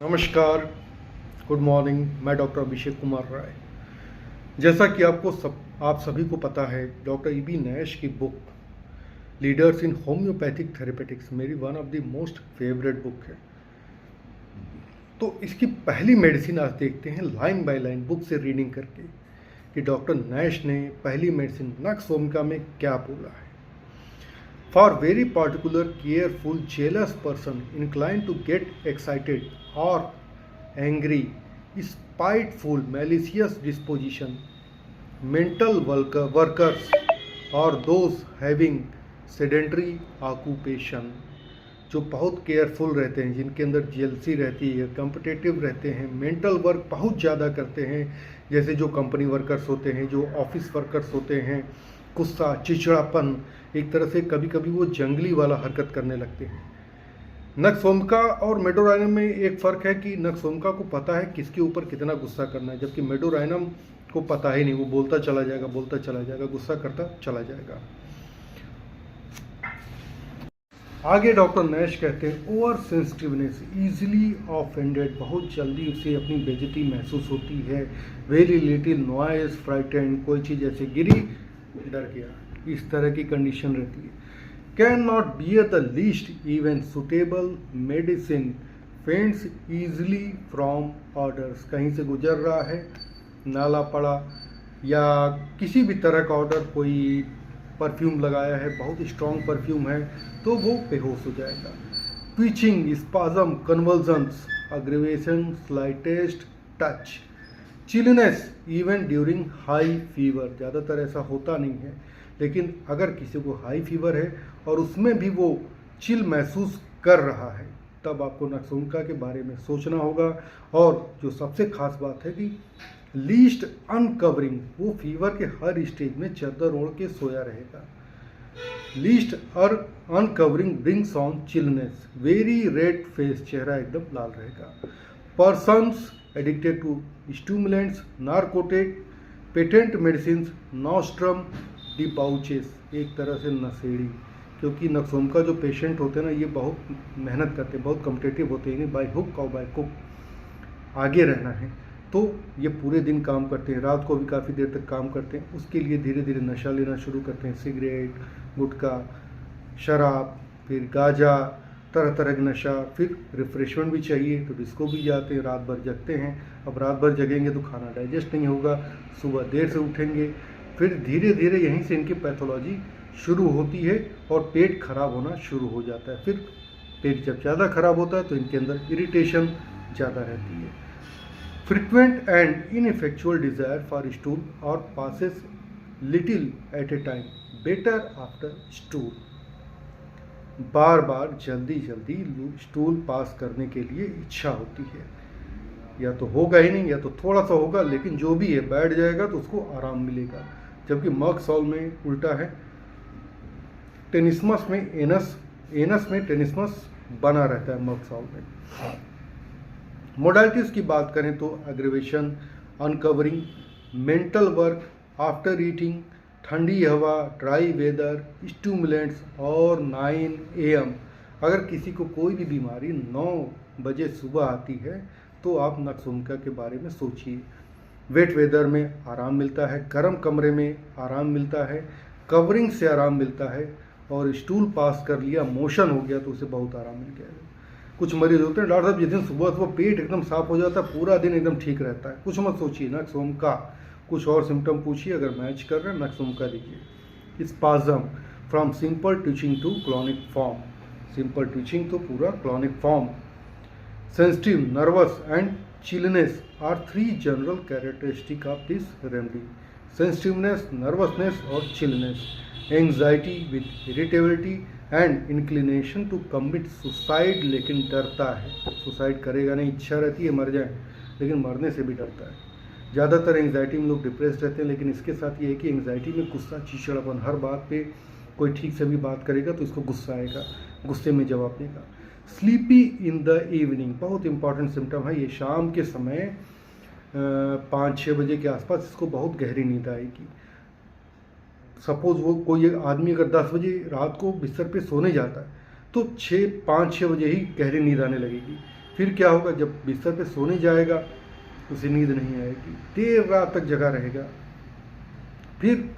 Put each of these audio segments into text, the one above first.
नमस्कार, good morning. मैं doctor Abhishek Kumar Rai. जैसा कि आप सभी को पता है, डॉक्टर ईबी नैश की book leaders in homoeopathic therapeutics मेरी one of the most favourite book है। तो इसकी पहली मेडिसिन आज देखते हैं लाइन बाय लाइन बुक से रीडिंग करके कि डॉक्टर नैश ने पहली मेडिसिन नक्स वोमिका में क्या बोला है। For very particular, careful, jealous person inclined to get excited or angry, spiteful, malicious disposition, mental workers or those having sedentary occupation, जो बहुत केयरफुल रहते हैं, जिनके अंदर जेलसी रहती है, कम्पिटिटिव रहते हैं, मेंटल वर्क बहुत ज़्यादा करते हैं, जैसे जो कंपनी वर्कर्स होते हैं, जो ऑफिस वर्कर्स होते हैं, गुस्सा, चिड़चिड़ापन, एक तरह से कभी कभी वो जंगली वाला हरकत करने लगते हैं। नक्स वोमिका और मेडोराइनम में एक फ़र्क है कि नक्स वोमिका को पता है किसके ऊपर कितना गुस्सा करना है, जबकि मेडोराइनम को पता ही नहीं, वो बोलता चला जाएगा, गुस्सा करता चला जाएगा। आगे डॉक्टर नैश कहते हैं ओवर सेंसिटिवनेस, ईजिली ऑफेंडेड, बहुत जल्दी उसे अपनी बेइज्जती महसूस होती है। वेरी लिटिल नॉइज फ्राइटेंड, कोई चीज़ ऐसे गिरी डर गया, इस तरह की कंडीशन रहती है। Can not bear the least even suitable medicine, फेंट्स easily from orders, कहीं से गुजर रहा है, नाला पड़ा या किसी भी तरह का ऑर्डर, कोई परफ्यूम लगाया है, बहुत स्ट्रॉन्ग परफ्यूम है, तो वो बेहोश हो जाएगा। Twitching, spasm, convulsions, aggravation, slightest touch, chilliness even during high fever, ज़्यादातर ऐसा होता नहीं है, लेकिन अगर किसी को हाई फीवर है और उसमें भी वो चिल महसूस कर रहा है, तब आपको नक्स वोमिका के बारे में सोचना होगा। और जो सबसे खास बात है कि लीस्ट अनकवरिंग, वो फीवर के हर स्टेज में चादर ओढ़ के सोया रहेगा। Least uncovering brings on chilliness, very red face, चेहरा एकदम लाल रहेगा। Persons addicted to stimulants, narcotic, patent medicine, nostrum debauches, एक तरह से नशेड़ी, क्योंकि नक्स वोमिका जो पेशेंट होते हैं ना, ये बहुत मेहनत करते हैं, बहुत कम्पिटिटिव होते हैं, बाय हुक और बाय कुक आगे रहना है, तो ये पूरे दिन काम करते हैं, रात को भी काफ़ी देर तक काम करते हैं। उसके लिए धीरे धीरे नशा लेना शुरू करते हैं, सिगरेट, गुटखा, शराब, फिर गांजा, तरह तरह का नशा, फिर रिफ्रेशमेंट भी चाहिए तो डिस्को भी जाते हैं, रात भर जगते हैं। अब रात भर जगेंगे तो खाना डाइजेस्ट नहीं होगा, सुबह देर से उठेंगे, फिर धीरे धीरे यहीं से इनकी पैथोलॉजी शुरू होती है और पेट खराब होना शुरू हो जाता है। फिर पेट जब ज़्यादा खराब होता है तो इनके अंदर इरिटेशन ज़्यादा रहती है। Frequent and ineffectual desire for stool और passes little at a time, better after stool, बार बार जल्दी जल्दी स्टूल पास करने के लिए इच्छा होती है। या तो होगा ही नहीं, या तो थोड़ा सा होगा, लेकिन जो भी है बैठ जाएगा तो उसको आराम मिलेगा। जबकि मर्क्स हॉल में उल्टा है, टेनिस्मस में एनस में टेनिस्मस बना रहता है मर्क्स हॉल में। मोडालिटीज़ की बात करें तो aggravation, uncovering, mental work, after eating, ठंडी हवा, ड्राई वेदर, स्टिमुलेंट्स और 9 AM। अगर किसी को कोई भी बीमारी 9 बजे सुबह आती है तो आप नक्स वोमिका के बारे में सोचिए। वेट वेदर में आराम मिलता है, गर्म कमरे में आराम मिलता है, कवरिंग से आराम मिलता है, और स्टूल पास कर लिया, मोशन हो गया तो उसे बहुत आराम मिल गया। कुछ मरीज होते हैं, डॉक्टर साहब जिस दिन सुबह सुबह पेट एकदम साफ हो जाता है, पूरा दिन एकदम ठीक रहता है, कुछ मत सोचिए, नक्स वोमिका। कुछ और सिम्टम पूछिए, अगर मैच कर रहे हैं नक्स वोमिका लीजिए। Spasm from simple twitching to clonic form, simple twitching तो पूरा clonic form. Sensitive, nervous and chilliness are 3 general characteristic of this remedy. Sensitiveness, nervousness और chilliness. Anxiety with irritability and inclination to commit suicide, लेकिन डरता है, suicide करेगा नहीं, इच्छा रहती है मर जाए, लेकिन मरने से भी डरता है। ज़्यादातर एंग्जाइटी में लोग डिप्रेस्ड रहते हैं, लेकिन इसके साथ ये है कि एंग्जाइटी में गुस्सा, चिड़चिड़ापन, हर बात पे कोई ठीक से भी बात करेगा तो इसको गुस्सा आएगा, गुस्से में जवाब देगा। स्लीपी इन द इवनिंग, बहुत इंपॉर्टेंट सिम्टम है ये। शाम के समय 5-6 बजे के आसपास इसको बहुत गहरी नींद आएगी। सपोज वो कोई आदमी अगर 10 बजे रात को बिस्तर पे सोने जाता है तो 5-6 बजे ही गहरी नींद आने लगेगी। फिर क्या होगा, जब बिस्तर पे सोने जाएगा उसे नींद नहीं आएगी, देर रात तक जगा रहेगा। फिर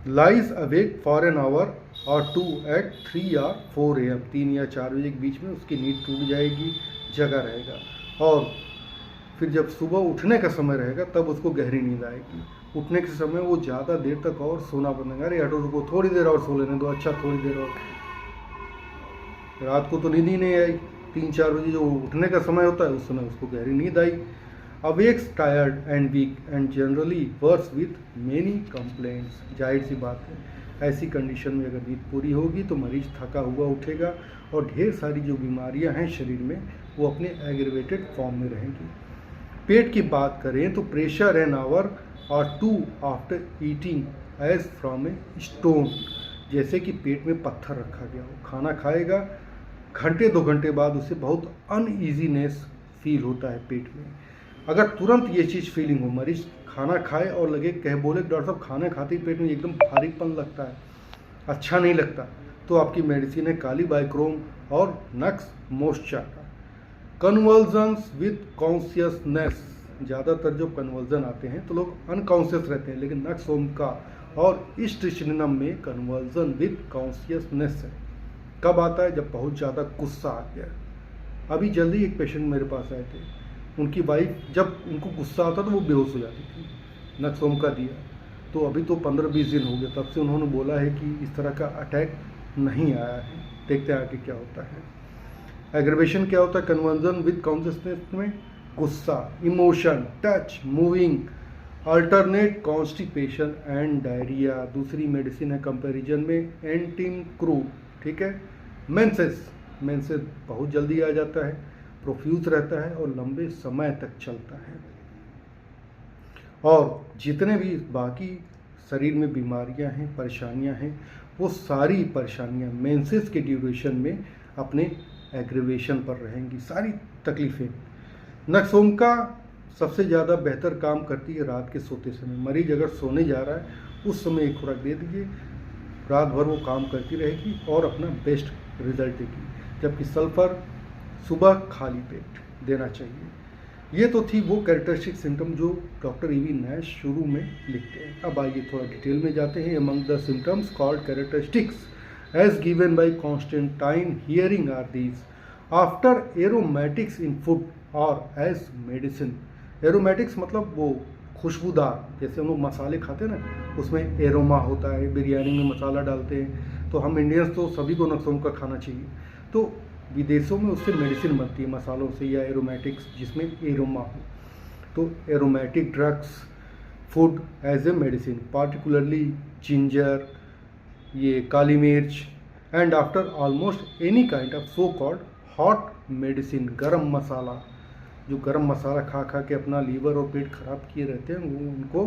lies awake for an hour और 2 at 3 or 4 AM, 3 या 4 बजे के बीच में उसकी नींद टूट जाएगी, जगा रहेगा। और फिर जब सुबह उठने का समय रहेगा तब उसको गहरी नींद आएगी। उठने के समय वो ज़्यादा देर तक और सोना बनेगा, अरे हटो रुको थोड़ी देर और सो लेने दो, अच्छा थोड़ी देर और। रात को तो नींद ही नहीं आई, 3-4 बजे जो उठने का समय होता है उस समय उसको गहरी नींद आई। Awakes tired and weak and generally worse with many complaints. जाहिर सी बात है, ऐसी कंडीशन में अगर नींद पूरी होगी तो मरीज थका हुआ उठेगा और ढेर सारी जो बीमारियां हैं शरीर में वो अपने एग्रीवेटेड फॉर्म में रहेंगी। पेट की बात करें तो प्रेशर एन आवर और 2 after eating as from a stone, जैसे कि पेट में पत्थर रखा गया हो। खाना खाएगा, घंटे 2 घंटे बाद उसे बहुत अनईजीनेस फील होता है पेट में। अगर तुरंत ये चीज़ फीलिंग हो, मरीज खाना खाए और लगे कह बोले डॉक्टर साहब खाना खाते ही पेट में एकदम भारीपन लगता है, अच्छा नहीं लगता, तो आपकी मेडिसिन है काली बाइक्रोम और नक्स मोस्चाका। कन्वर्जन्स विथ कॉन्शियसनेस, ज़्यादातर जो कन्वर्जन आते हैं तो लोग अनकॉन्शियस रहते हैं, लेकिन नक्स ओमका और स्ट्रिचनिनम में कन्वर्जन विथ कॉन्शियसनेस है। कब आता है, जब बहुत ज़्यादा गुस्सा आ गया। अभी जल्दी एक पेशेंट मेरे पास आए थे, उनकी वाइफ जब उनको गुस्सा आता तो वो बेहोश हो जाती थी। नक्स ओमका दिया तो अभी तो 15-20 दिन हो गए, तब से उन्होंने बोला है कि इस तरह का अटैक नहीं आया है। देखते हैं आगे क्या होता है। एग्रीवेशन क्या होता है कन्वर्जन विद कॉन्शियसनेस में, गुस्सा, emotion, touch, moving, alternate constipation and diarrhoea. दूसरी मेडिसिन है कंपैरिजन में एंटिमक्रू, ठीक है। मेंसेस बहुत जल्दी आ जाता है, प्रोफ्यूज रहता है और लंबे समय तक चलता है। और जितने भी बाकी शरीर में बीमारियां हैं, परेशानियां हैं, वो सारी परेशानियां मेंसेस के ड्यूरेशन में अपने एग्रीवेशन पर रहेंगी, सारी तकलीफ़ें। नक्स ओमका सबसे ज़्यादा बेहतर काम करती है रात के सोते समय। मरीज अगर सोने जा रहा है उस समय एक खुराक दे दीजिए, रात भर वो काम करती रहेगी और अपना बेस्ट रिजल्ट देगी। जबकि सल्फर सुबह खाली पेट देना चाहिए। ये तो थी वो कैरेक्टरिस्टिक सिम्टम जो डॉक्टर ईवी नैश शुरू में लिखते हैं। अब आइए थोड़ा डिटेल में जाते हैं। Among the symptoms called characteristics as given by Constantine hearing are these: after aromatics in food or as medicine। Aromatics मतलब वो खुशबूदार, जैसे हम लोग मसाले खाते हैं ना उसमें एरोमा होता है, बिरयानी में मसाला डालते हैं, तो हम इंडियंस तो सभी को नक्स ओमका खाना चाहिए। तो विदेशों में उससे मेडिसिन बनती है मसालों से या एरोमेटिक्स जिसमें एरोमा हो। तो aromatic drugs food as a medicine, particularly ginger, ये काली मिर्च, and after almost any kind of so called hot medicine, garam masala, जो गरम मसाला खा खा के अपना लीवर और पेट खराब किए रहते हैं वो उनको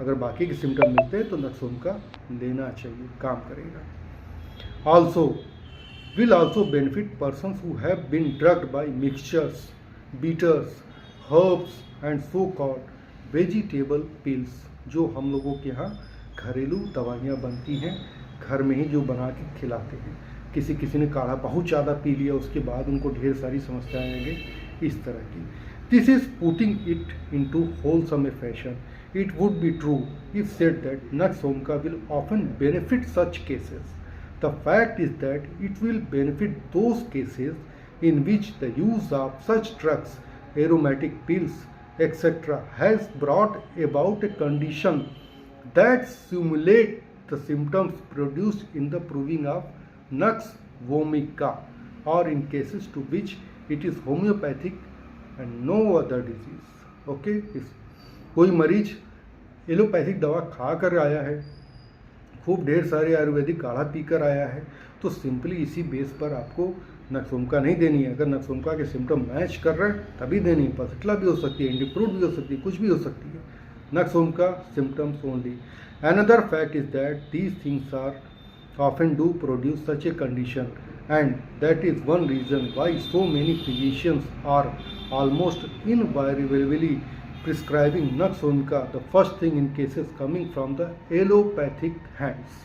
अगर बाकी के सिम्टम मिलते हैं तो नक्स ओमका लेना चाहिए, काम करेगा। Also will also benefit persons who have been drugged by mixtures, bitters, herbs and so-called vegetable pills, जो हम लोगों के यहाँ घरेलू दवाइयाँ बनती हैं, घर में ही जो बना के खिलाते हैं। किसी ने काढ़ा बहुत ज़्यादा पी लिया उसके बाद उनको ढेर सारी समस्याएं आ गई इस तरह की। This is putting it into wholesome a fashion. It would be true if said that nux vomica will often benefit such cases. The fact is that it will benefit those cases in which the use of such drugs, aromatic pills, etc. has brought about a condition that simulate the symptoms produced in the proving of nux vomica, or in cases to which it is homeopathic and no other disease. Okay, कोई मरीज allopathic दवा खा कर आया है, खूब ढेर सारे आयुर्वेदिक काढ़ा पीकर आया है, तो सिंपली इसी बेस पर आपको नक्स ओमका नहीं देनी है। अगर नक्स ओमका के सिम्टम मैच कर रहे हैं तभी देनी है। पसटला भी हो सकती है, इंडिप्रूव भी हो सकती है, कुछ भी हो सकती है। Nux vomica symptoms only. Another fact is that these things are often do produce such a condition and that is one reason why so many physicians are almost invariably prescribing nux vomica the first thing in cases coming from the allopathic hands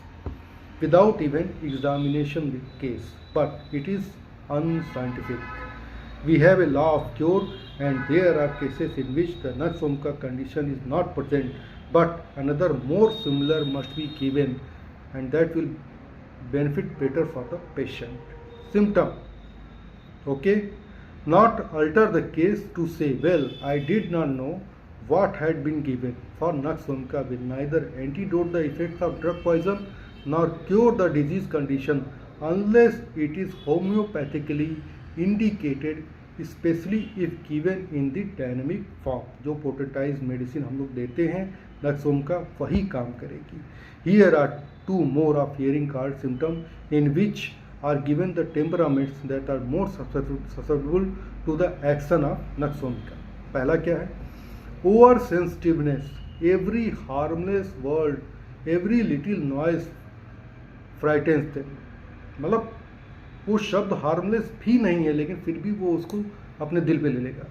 without even examination with case, but it is unscientific. We have a law of cure, and there are cases in which the Natsomka condition is not present, but another more similar must be given, and that will benefit better for the patient. Symptom. Okay, not alter the case to say, well, I did not know what had been given. For Natsomka will neither antidote the effects of drug poison nor cure the disease condition unless it is homeopathically indicated, especially if given in the dynamic form. जो potentise medicine हम लोग देते हैं नक्सोमका वही काम करेगी. Here are two more of hearing card symptoms in which are given the temperaments that are more susceptible to the action of Natsomka. पहला क्या है? Over sensitiveness. Every harmless word, every little noise frightens them. मतलब वो शब्द harmless भी नहीं है लेकिन फिर भी वो उसको अपने दिल पे ले लेगा.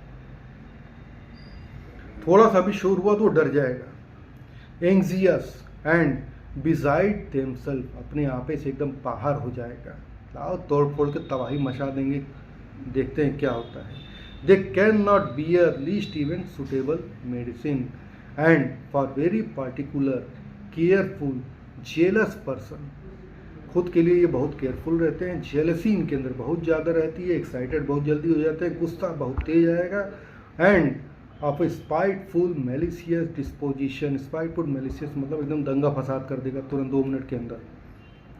थोड़ा सा भी शोर हुआ तो डर जाएगा. Anxious and बिजाइड themselves. अपने आपे से एकदम बाहर हो जाएगा. लाओ तोड़ फोड़ के तबाही मचा देंगे. देखते हैं क्या होता है. They can not bear least even suitable medicine and for very particular careful jealous person. खुद के लिए ये बहुत केयरफुल रहते हैं. जेलसी इनके अंदर बहुत ज़्यादा रहती है. एक्साइटेड बहुत जल्दी हो जाते हैं. गुस्सा बहुत तेज आएगा. End of A spiteful malicious disposition. Spiteful malicious मतलब एकदम दंगा फसाद कर देगा तुरंत 2 मिनट के अंदर.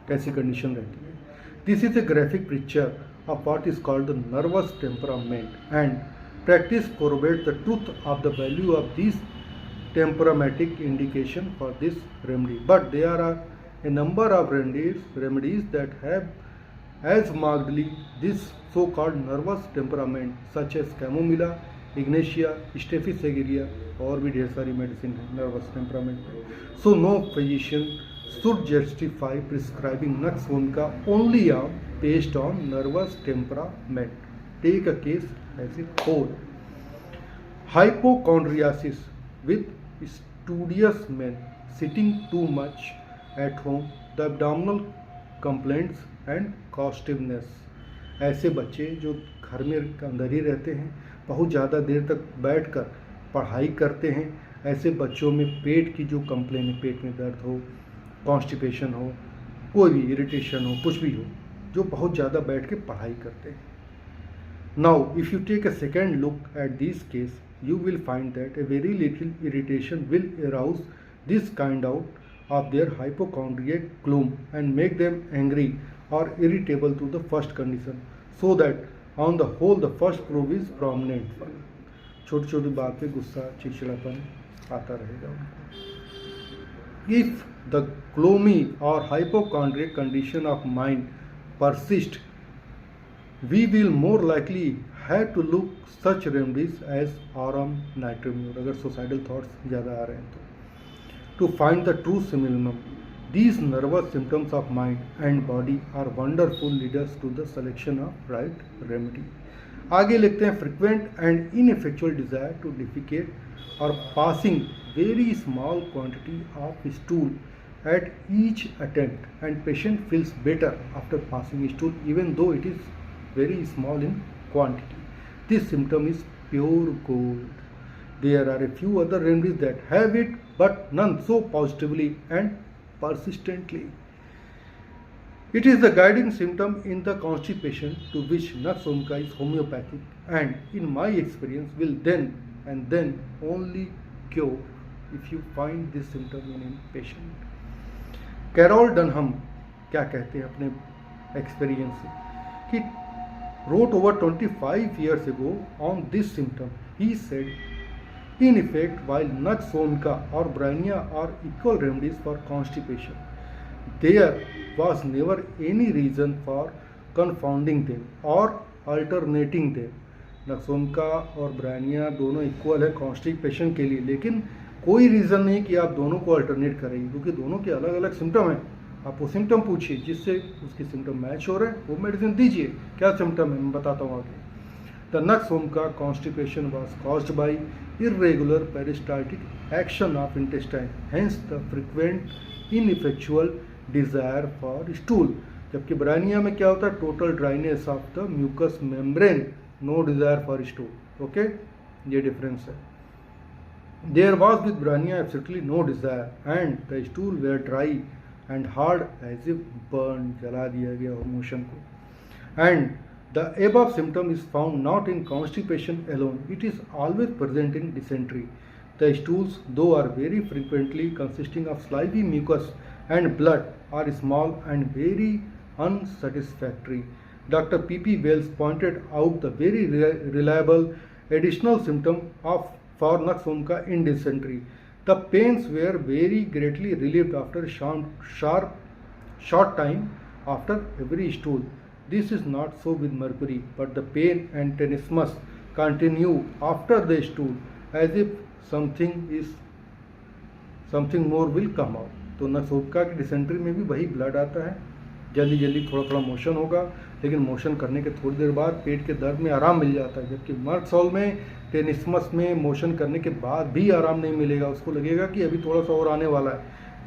कैसी कंडीशन रहती है. This is A graphic picture of what is called the nervous temperament, and practice corroborates the truth of the value of these temperamentic indication for this remedy. But there are a number of remedies that have as markedly this so-called nervous temperament, such as chamomilla, ignatia, staphylococcus aureus, और भी ढेर सारी medicine है nervous temperament में. So no physician should justify prescribing Natsomka only based on nervous temperament. Take a case as a whole. Hypochondriasis with studious men sitting too much at home, the abdominal complaints and costiveness. ऐसे बच्चे जो घर में अंदर ही रहते हैं, बहुत ज़्यादा देर तक बैठकर पढ़ाई करते हैं, ऐसे बच्चों में पेट की जो कंप्लेन है, पेट में दर्द हो, कॉन्स्टिपेशन हो, कोई भी इरिटेशन हो, कुछ भी हो, जो बहुत ज़्यादा बैठ के पढ़ाई करते हैं. Now if you take a second look at this case, you will find that a very little irritation will arouse this kind out of their hypochondriac gloom and make them angry or irritable to the first condition, so that on the whole the first proof is prominent. छोटी छोटी बात पे गुस्सा चिड़चिड़ापन आता रहेगा उनको. If the gloomy or hypochondriac condition of mind persist, we will more likely have to look such remedies as aurum nitromur, अगर suicidal thoughts ज़्यादा आ रहे हैं तो, to find the true simillimum. These nervous symptoms of mind and body are wonderful leaders to the selection of right remedy. आगे लिखते हैं frequent and ineffectual desire to defecate or passing very small quantity of stool at each attempt, and patient feels better after passing stool even though it is very small in quantity. This symptom is pure gold. There are a few other remedies that have it, but none so positively and persistently. It is the guiding symptom in the constipation, to which Natsomka is homeopathic, and in my experience will then and then only cure if you find this symptom in a patient. Carroll Dunham क्या कहते हैं अपने experience से कि wrote over 25 years ago on this symptom. He said, in effect, while Natsomka or Brainia are equal remedies for constipation, there was never any reason for confounding them or alternating them. Natsomka और bryonia दोनों equal है constipation के लिए, लेकिन कोई reason नहीं कि आप दोनों को अल्टरनेट करेंगे, क्योंकि दोनों के अलग अलग सिम्टम हैं. आप वो सिम्टम पूछिए जिससे उसके सिम्टम मैच हो रहे हैं, वो मेडिसिन दीजिए. क्या सिम्टम है मैं बताता हूँ आगे. The Natsomka constipation was caused by irregular peristaltic action of intestine, hence the frequent ineffectual desire for stool. जबकि ब्रायनिया में क्या होता है, total dryness of the mucous membrane, no desire for stool. Okay, ये डिफरेंस है। There was with Bryonia absolutely no desire and the stool were dry and hard as if burn, जला दिया गया हो मोशन को। And the above symptom is found not in constipation alone, it is always present in dysentery. The stools, though are very frequently consisting of slimy mucus and blood, are small and very unsatisfactory. Dr. P.P. Wells pointed out the very reliable additional symptom of for nux vomica in dysentery. The pains were very greatly relieved after short time after every stool. This is not so with mercury, but the pain and tenesmus continue after the stool as if something more will come out. तो nux vomica की dysentery में भी वही blood आता है, जल्दी जल्दी थोड़ा थोड़ा मोशन होगा, लेकिन मोशन करने के थोड़ी देर बाद पेट के दर्द में आराम मिल जाता है। जबकि मर्क्सॉल में, टेनिसमस में मोशन करने के बाद भी आराम नहीं मिलेगा, उसको लगेगा कि अभी थोड़ा सा और आने वाला है।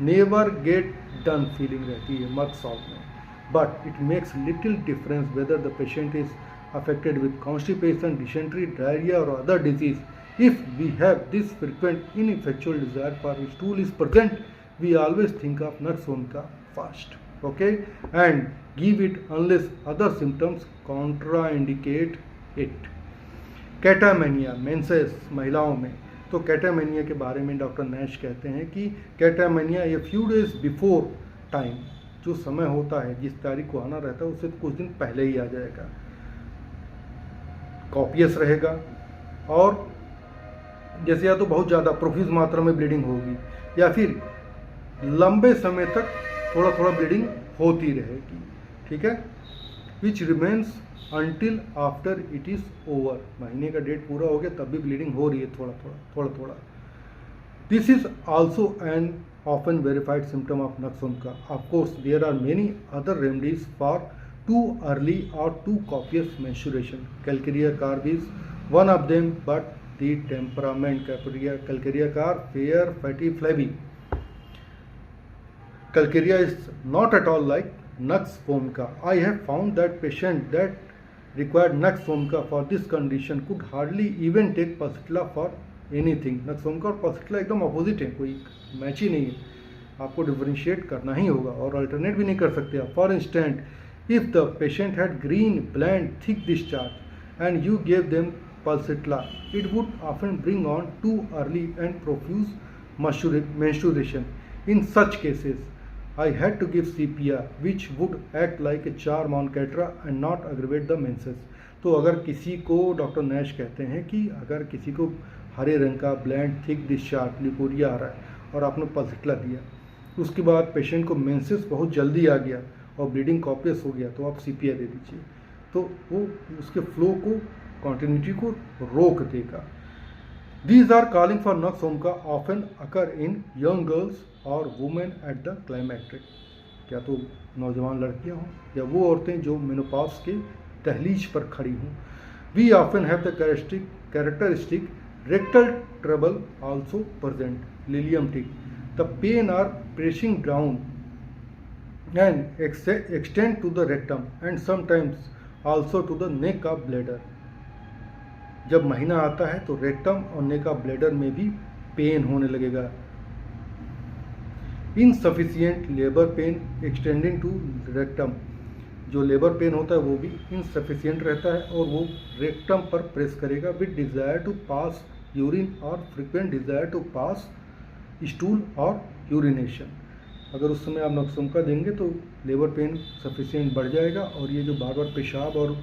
नेवर गेट डन फीलिंग रहती है मर्क्सॉल में, but it makes little difference whether the patient is affected with constipation, dysentery, diarrhea or other disease. If we have this frequent ineffectual desire for stool is present, we always think of nux vomica first, okay, and give it unless other symptoms contraindicate it. Catamenia, menses महिलाओं में, तो कैटामेनिया के बारे में doctor Nash कहते हैं कि कैटामेनिया ये फ्यू डेज बिफोर टाइम, जो समय होता है जिस तारीख को आना रहता है उससे कुछ दिन पहले ही आ जाएगा, कॉपियस रहेगा और जैसे या तो बहुत ज़्यादा प्रोफ्यूज मात्रा में ब्लीडिंग होगी या फिर लंबे समय तक थोड़ा थोड़ा ब्लीडिंग होती रहेगी, ठीक है, which remains until after it is over. महीने का डेट पूरा हो गया तब भी ब्लीडिंग हो रही है थोड़ा थोड़ा। This is also an often verified symptom of nux vomica. Of course, there are many other remedies for too early or too copious menstruation. Calcarea carb is one of them, but the temperament calcarea carb fair fatty flabby. Calcarea is not at all like nux vomica. I have found that patients that required nux vomica for this condition could hardly even take Pulsatilla for anything. Nux vomica और पल्सिट्ला एकदम opposite है, कोई match ही नहीं है, आपको differentiate करना ही होगा और अल्टरनेट भी नहीं कर सकते आप। For instant, if the patient had green bland thick discharge and you gave them pulsatilla, it would often bring on too early and profuse menstruation. In such cases, I had to give CPR, which would act like a charm on Ketra and not aggravate the menses. तो अगर किसी को, doctor Nash कहते हैं कि अगर किसी को हरे रंग का ब्लैंड थिक डिस्चार्ज लिकोरिया आ रहा है और आपने पल्सिट्ला दिया, उसके बाद पेशेंट को मेंसेस बहुत जल्दी आ गया और ब्लीडिंग कॉपियस हो गया, तो आप CPR दे दीजिए, तो वो उसके फ्लो को, कॉन्टिन्यूटी को रोक देगा। These are calling for nux vomica often occur in young girls or women at the climacteric, क्या तो नौजवान लड़कियां हों या वो औरतें जो मेनोपॉज के दहलीज पर खड़ी हों। We often have the characteristic rectal trouble also present, lilium tick. The pain are pressing down and extend to the rectum and sometimes also to the neck of bladder. जब महीना आता है तो रेक्टम और नेक ऑफ ब्लैडर में भी pain होने लगेगा। Insufficient labour pain extending to rectum, जो लेबर पेन होता है वो भी इनसफिशिएंट रहता है और वो रेक्टम पर प्रेस करेगा with desire to pass urine और frequent desire to pass stool और यूरिनेशन। अगर उस समय आप नक्स वोमिका देंगे तो लेबर पेन सफिशिएंट बढ़ जाएगा और ये जो बार बार पेशाब और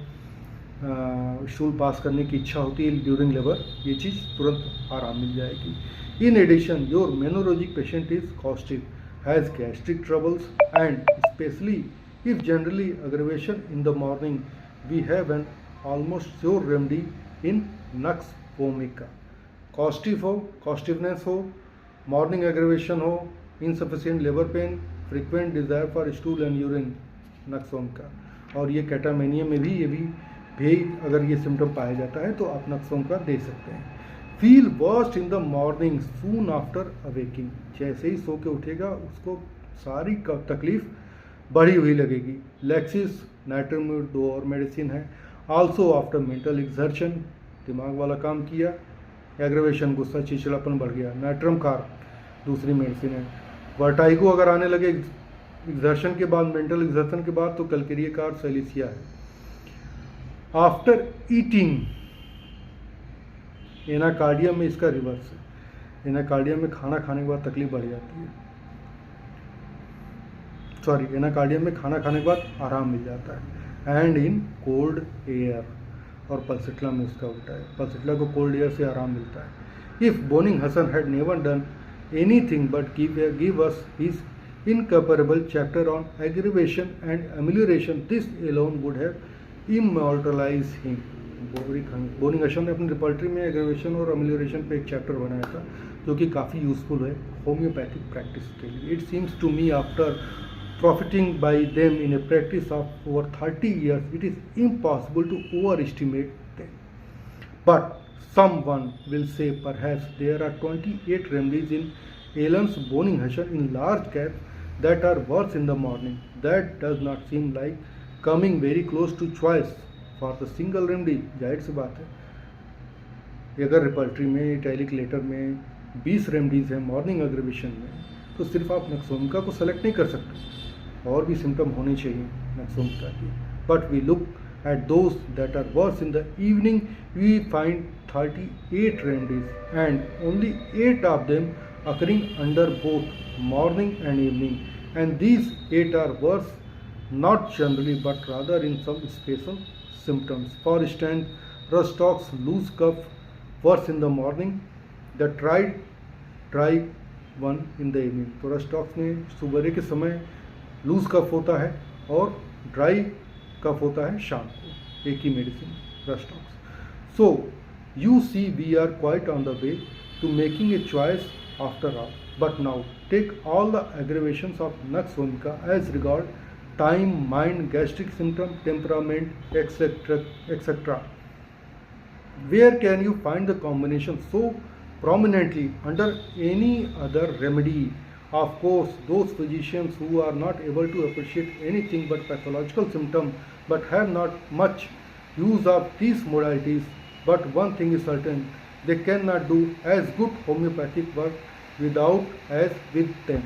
स्टूल पास करने की इच्छा होती है ड्यूरिंग लेबर, ये चीज़ तुरंत आराम मिल जाएगी। In addition, your menologic patient is costive, has gastric troubles and specially if generally aggravation in the morning, we have an almost sure remedy in nux vomica. Costiveness हो, morning aggravation हो, insufficient labor pain, frequent desire for stool and urine, nux vomica। और ये कैटामेनिया में भी अगर ये symptom पाया जाता है तो आप नक्स वोमिका दे सकते हैं। Feel worst in the morning soon after awaking, जैसे ही सो के उठेगा उसको सारी तकलीफ बढ़ी हुई लगेगी। लैक्सिस नाइट्रोम्यूट 2 और मेडिसिन है। आल्सो आफ्टर मेंटल एक्सर्शन, दिमाग वाला काम किया, एग्रेवेशन गुस्सा चिड़चिड़ापन बढ़ गया। नाइट्रम कार दूसरी मेडिसिन है। वर्टाइगो अगर आने लगे एक्सर्शन के बाद, मेंटल एक्सर्शन के बाद, तो कैलकेरिया कार सेलिसिया है। आफ्टर ईटिंग, एनाकार्डियम में इसका रिवर्स है। एनाकार्डियम में खाना खाने के बाद तकलीफ बढ़ जाती है, सॉरी, एनाकार्डियम में खाना खाने के बाद आराम मिल जाता है। एंड इन कोल्ड एयर, और पल्सिट्ला में इसका उल्टा है, पल्सिट्ला को कोल्ड एयर से आराम मिलता है। If Boenninghausen had never done anything but give us his incomparable chapter on aggravation and amelioration, this alone would have immortalized him. Boenninghausen ने अपनी रिपोर्टरी में एग्रेवेशन और अमेलियोरेशन पे एक चैप्टर बनाया था जो कि काफ़ी यूजफुल है होम्योपैथिक प्रैक्टिस के लिए। It seems to me after profiting by them in a practice of over 30 years, it is impossible to overestimate them. But someone will say perhaps there are 28 remedies in Alan's boning hussion in large caps that are worse in the morning. That does not seem like coming very close to choice for the single remedy. जाहिर सी बात है, अगर repertory में italic letter में 20 remedies हैं morning aggravation में, तो सिर्फ आप नक्सोमिका को सेलेक्ट नहीं कर सकते, और भी सिम्टम होने चाहिए नक्सोमिका की। But we look at those that are worse in the evening, we find 38 remedies and only 8 of them occurring under both morning and evening, and these 8 are worse not generally but rather in some special symptoms. For instance, Rustock's loose cough worse in the morning, the tried dry one in the evening. तो rhus tox में सुबह के समय loose कफ होता है और dry cough होता है शाम को, एक ही medicine rhus tox. So you see we are quite on the way to making a choice after all. But now take all the aggravations of nux vomica as regard time, mind, gastric symptom, temperament, etc. Where can you find the combination so prominently under any other remedy? Of course, those physicians who are not able to appreciate anything but pathological symptom but have not much use of these modalities, but one thing is certain, they cannot do as good homeopathic work without as with them.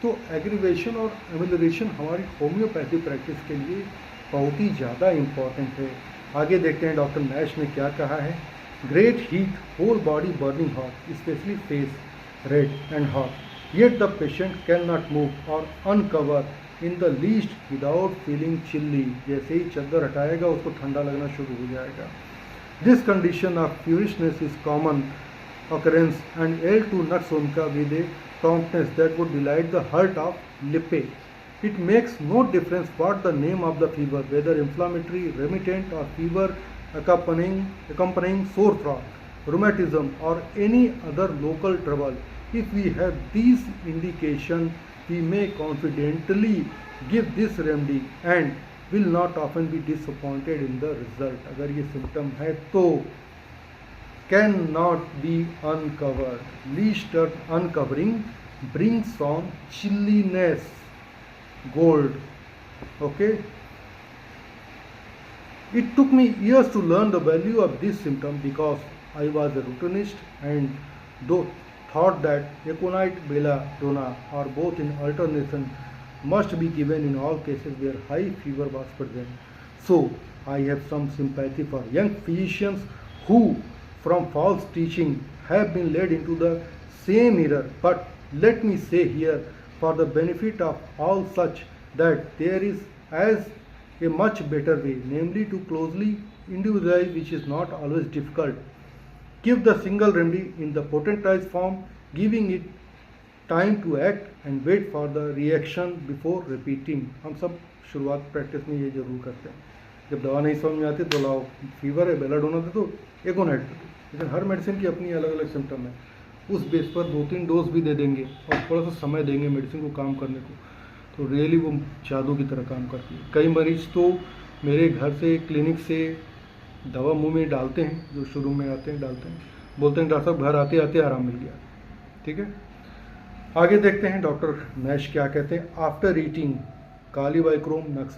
तो aggravation और amelioration हमारी homeopathy practice के लिए बहुत ही ज़्यादा important है। आगे देखते हैं डॉक्टर नैश ने क्या कहा है। Great heat, whole body burning hot, specially face red and hot, yet the patient can not move or uncover in the least without feeling chilly. जैसे ही चादर हटाएगा उसको ठंडा लगना शुरू हो जाएगा। This condition of feverishness is common occurrence and ill to nux vomica with a promptness that would delight the heart of Lippe. It makes no difference what the name of the fever, whether inflammatory, remittent or fever accompanying sore throat, rheumatism or any other local trouble. If we have these indications, we may confidently give this remedy and will not often be disappointed in the result. अगर ये symptom है तो can not be uncovered, least uncovering brings on chilliness, gold. Okay, it took me years to learn the value of this symptom because I was a routinist and though thought that aconite, belladonna or both in alternation must be given in all cases where high fever was present. So I have some sympathy for young physicians who from false teaching have been led into the same error, but let me say here for the benefit of all such that there is as a much better way, namely to closely individualize, which is not always difficult. Give the single remedy in the potentized form, giving it time to act and wait for the reaction before repeating. हम सब शुरुआत practice में ये जरूर करते हैं, जब दवा नहीं समझ में आती तो लाओ फीवर है बेलाडोना दे दो, एकोनाइट दे दो, लेकिन हर मेडिसिन की अपनी अलग अलग सिम्टम है, उस बेस पर 2-3 डोज भी दे देंगे और थोड़ा सा समय देंगे मेडिसिन को काम करने को, तो रियली वो जादू की तरह काम करती है। कई मरीज तो मेरे घर से क्लिनिक से दवा मुँह में डालते हैं, जो शुरू में आते हैं डालते हैं, बोलते हैं डॉक्टर साहब घर आते आते आराम मिल गया। ठीक है, आगे देखते हैं डॉक्टर नैश क्या कहते हैं। After eating Chylobacterium nux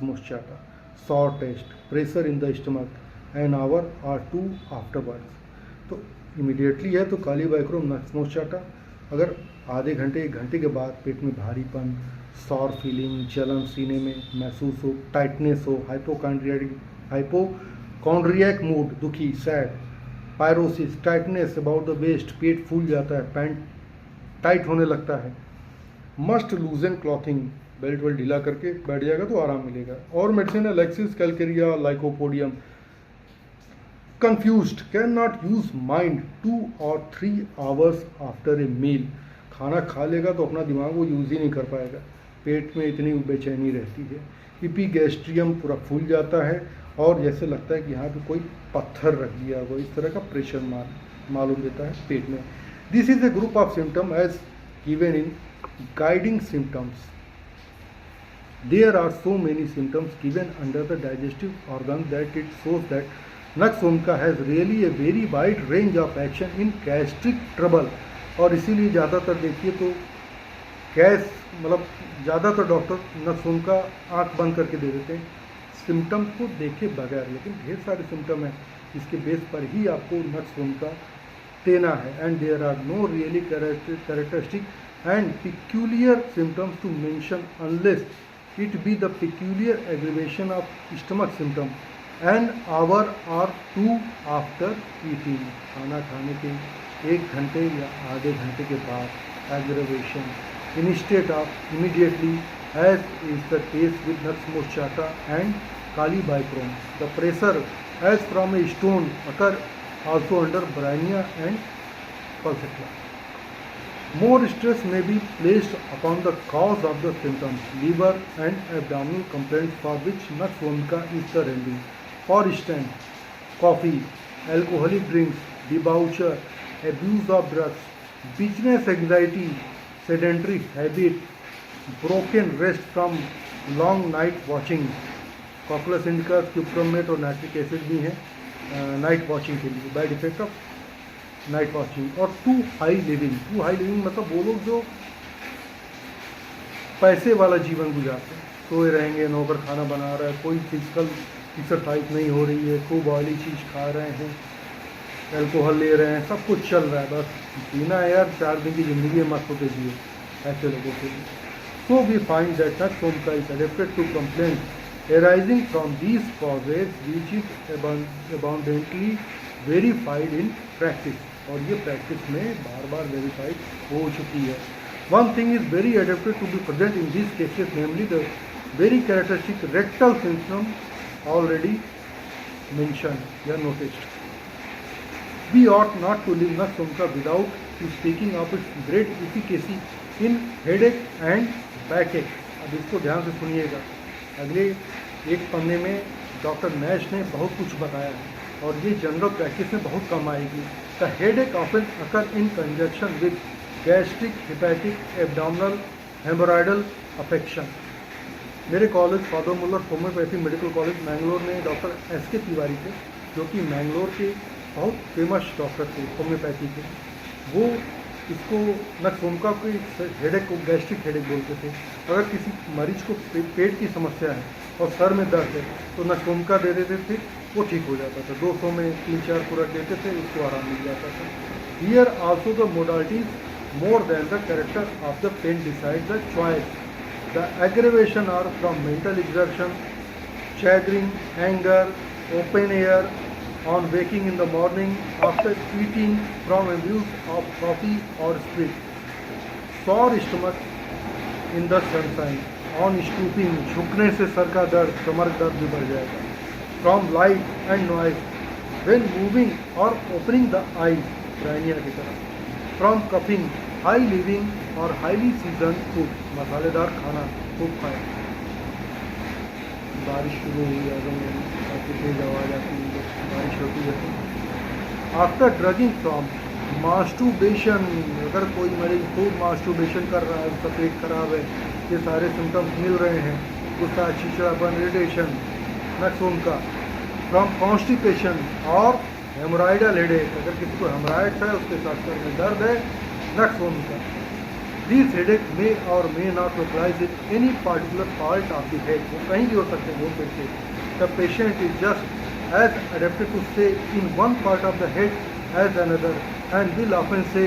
sour taste, pressure in the stomach, an hour or two afterwards. तो इमिडिएटली है तो Chylobacterium nux अगर आधे घंटे 1 घंटे के बाद पेट में भारीपन, सॉर फीलिंग, जलन सीने में महसूस हो, टाइटनेस हो, हाइपोकॉन्ड्रियाक मूड, दुखी, sad, pyrosis, tightness about the waist, पेट फूल जाता है, पैंट टाइट होने लगता है, मस्ट लूजन क्लॉथिंग, बेल्ट वेल्ट ढीला करके बैठ जाएगा तो आराम मिलेगा। और मेडिसिन है Lexus Calcarea lycopodium, confused, cannot use mind 2 or 3 hours after a meal, खाना खा लेगा तो अपना दिमाग वो यूज़ ही नहीं कर पाएगा, पेट में इतनी बेचैनी रहती है, इपीगैस्ट्रियम पूरा फूल जाता है और जैसे लगता है कि यहाँ पे कोई पत्थर रख दिया हो, इस तरह का प्रेशर मालूम देता है पेट में। This is a group of symptom as given in guiding symptoms. There are so many symptoms given under the digestive organ that it shows that Nux vomica has really a very wide range of action in gastric trouble। और इसीलिए ज़्यादातर देखिए तो gas मतलब ज़्यादातर doctor nux vomica आँख बंद करके दे देते हैं सिम्टम्स को देखे बगैर, लेकिन ढेर सारे सिम्टम हैं इसके बेस पर ही आपको नक्स वोमिका देना है। And there are no really characteristic and peculiar symptoms to mention unless it be the peculiar aggravation of stomach symptom an hour or two after eating, खाना खाने के 1 घंटे या आधे घंटे के बाद aggravation instead of immediately as is the case with Nux moschato and Chylobacterium। The pressure as from a stone occur also under Bryannia and Pulsatilla। More stress may be placed upon the cause of the symptoms, liver and abdominal complaints for which Nux vomica is the remedy। For instance, coffee, alcoholic drinks, debauchery, abuse of drugs, business anxiety, sedentary habit, broken rest from long night watching, cocculus indica, cuprum met और nitric acid भी हैं night watching के लिए, bad effect of night watching. और too high living मतलब वो लोग जो पैसे वाला जीवन गुजारते हैं, सोए रहेंगे, नौकर खाना बना रहा है, कोई फिजिकल एक्सरसाइज नहीं हो रही है, खूब ऑयली चीज़ खा रहे हैं, अल्कोहल ले रहे हैं, सब कुछ चल रहा है, बस जीना है यार, 4 दिन की ज़िंदगी है, मस्त होते जिए ऐसे लोगों के लिए। So we find that Nux vomica is adapted to complaint arising from these causes which is abundantly verified in practice। और ये प्रैक्टिस में बार बार वेरीफाइड हो चुकी है। One thing is very adapted to be present in this cases, namely the very characteristic rectal symptom already mentioned या noticed. We ought not to leave Nux vomica without speaking of its great efficacy in headache and backache। अब इसको ध्यान से सुनिएगा, अगले एक पन्ने में डॉक्टर नैश ने बहुत कुछ बताया है और ये जनरल प्रैक्टिस में बहुत कम आएगी। The headache often occur in conjunction with gastric, hepatic, abdominal, haemorrhoidal affection. मेरे college Father Muller homoeopathy medical college Mangalore में डॉक्टर SK तिवारी थे, जो कि मैंगलोर के बहुत फेमस डॉक्टर थे होम्योपैथी के। वो इसको नक्स वोमिका के हेडेक को गैस्ट्रिक हेडेक बोलते थे। अगर किसी मरीज को पेट की समस्या है और सर में दर्द है तो नक्स वोमिका दे देते थे, वो ठीक हो जाता था। 200 में 3-4 पूरक देते थे, उसको आराम मिल जाता था। Here also the modalities more than the character of the pain decide the choice. The aggravation are from mental exertion, chagrin, anger, open air on waking in the morning, after eating, from abuse of coffee or sprit, sore stomach in the sunshine, on stooping, झुकने से sir का दर्द, कमर दर्द भी बढ़ जाएगा, from light and noise, when moving or opening the eyes, Bryonia की तरह, from coughing, high living और highly seasoned food, मसालेदार खाना खूब खाएं। बारिश शुरू हुई है, काफ़ी तेज आवाज़ आती है, बारिश होती है। आफ्टर ड्रगिंग फ्रॉम मास्टरबेशन, अगर कोई मरीज खूब मास्टरबेशन कर रहा है, उसका पेट खराब है, ये सारे सिम्टम्स मिल रहे हैं, गुस्सा, चिड़चिड़ापन, irritation, nux vomica. From constipation और हेमोरॉइडल हेडेक, अगर किसी को हेमोरॉइड्स है, उसके साथ सर में दर्द है, nux vomica. These headaches may or may not localize in any particular part of the head. वो कहीं भी हो सकते हैं घूम फिर के. The patient is just as adapted to stay in one part of the head as another and will often say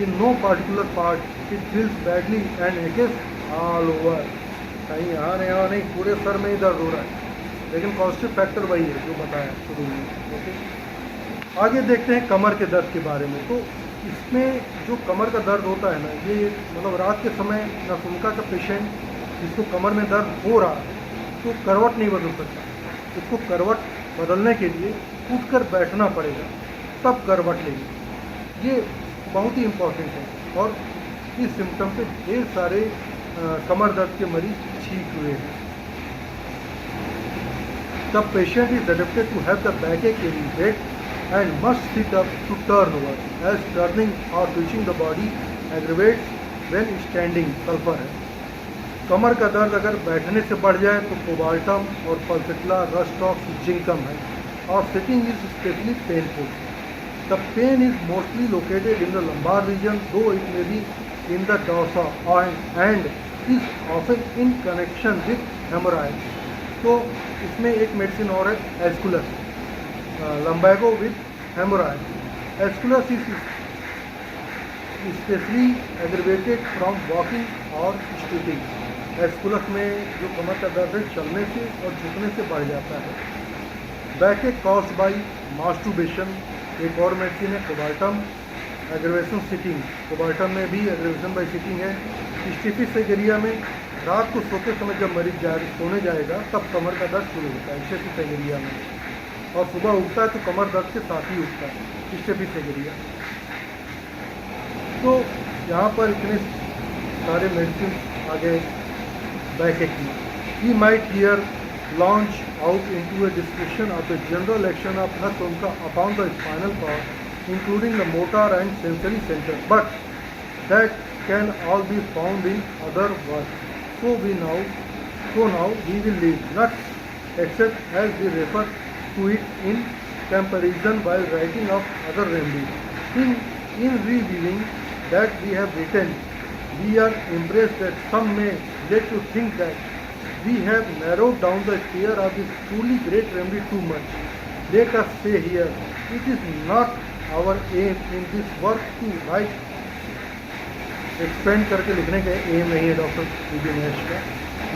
in no particular part it feels badly and aches all over. कहीं यहाँ नहीं पूरे sir में ही दर्द हो रहा है, लेकिन पॉजिटिव फैक्टर वही है जो बताया शुरू में. ओके, आगे देखते हैं कमर के दर्द के बारे में. तो इसमें जो कमर का दर्द होता है ना, ये मतलब रात के समय नसुनका का पेशेंट जिसको कमर में दर्द हो रहा है तो करवट नहीं बदल सकता. उसको करवट बदलने के लिए उठकर बैठना पड़ेगा, तब करवट लेंगे. ये बहुत ही इम्पोर्टेंट है. और इस सिम्टम से ढेर सारे कमर दर्द के मरीज ठीक हुए हैं. The patient is adapted to have the backache in bed and must sit up to turn over, as turning or twitching the body aggravates when standing. Sulphur है. कमर का दर्द अगर बैठने से बढ़ जाए तो कोबाल्टम और पल्सेटला रस्टॉक्स जिंकम है, और sitting is specially painful. The pain is mostly located in the lumbar region, though it may be in the dorsa and is often in connection with hemorrhoids. तो इसमें एक मेडिसिन और है aesculus, lumbago with haemorrhoid. Aesculus is specially aggravated from walking और stooping. Aesculus में जो कमर का दर्द है चलने से और झुकने से बढ़ जाता है. बैकएक कॉज्ड बाय मास्टरबेशन, एक और मेडिसिन है कोबाल्टम. एग्रीवेशन सिटिंग, कोबाल्टम में भी एग्रीवेशन बाय सिटिंग है. स्टिफिस एगेरिया में रात को सोते समय जब मरीज सोने जाएगा तब कमर का दर्द शुरू होता है स्टिफिस एगेरिया में, और सुबह उठता है तो कमर दर्द के साथ ही उठता है स्टिफिस एगेरिया. तो यहाँ पर इतने सारे मेडिसिन आ गए बैकएक में. We might here launch out into a discussion of the general action of nux vomica upon the spinal cord including the motor and sensory centre, but that can all be found in other works. So now we will leave nuts except as we refer to it in comparison while writing of other remedies. In reviewing that we have written, we are impressed that some may get to think that we have narrowed down the sphere of this truly great remedy too much. Let us say here, it is not our aim in this work to write expand करके लिखने का M नहीं है doctor V Mahesh का,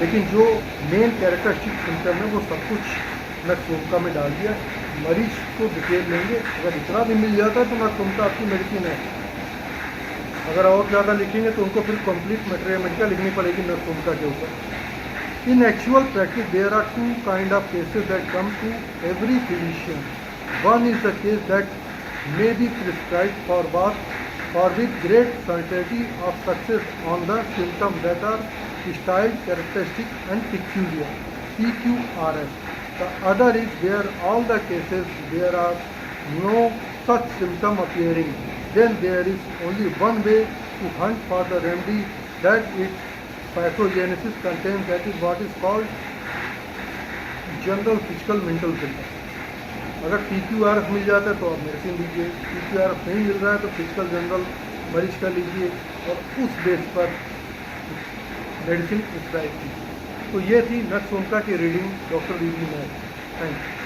लेकिन जो main characteristic symptom है वो सब कुछ नसुनका में डाल दिया. मरीज को डिटेल लेंगे, अगर इतना भी मिल जाता है तो नसुनका आपकी मेडिसिन है. अगर और ज़्यादा लिखेंगे तो उनको फिर कंप्लीट मेटेरियल लिखनी पड़ेगी नसुनका के ऊपर. In actual practice there are two kind of cases that come to every physician. One is the case that may be prescribe for both or with great certainty of success on the symptoms that are styled, characteristic and peculiar, PQRS. The other is where all the cases there are no such symptom appearing. Then there is only one way to hunt for the remedy that its pathogenesis contains, that is what is called general physical mental symptom. अगर PQRS मिल जाता है तो आप medicine लीजिए, PQRS नहीं मिल रहा है तो फिजिकल जनरल मरीज का लीजिए और उस बेस पर मेडिसिन प्रिस्क्राइब कीजिए. तो ये थी नसुनका की reading doctor V Mahesh. Thank you.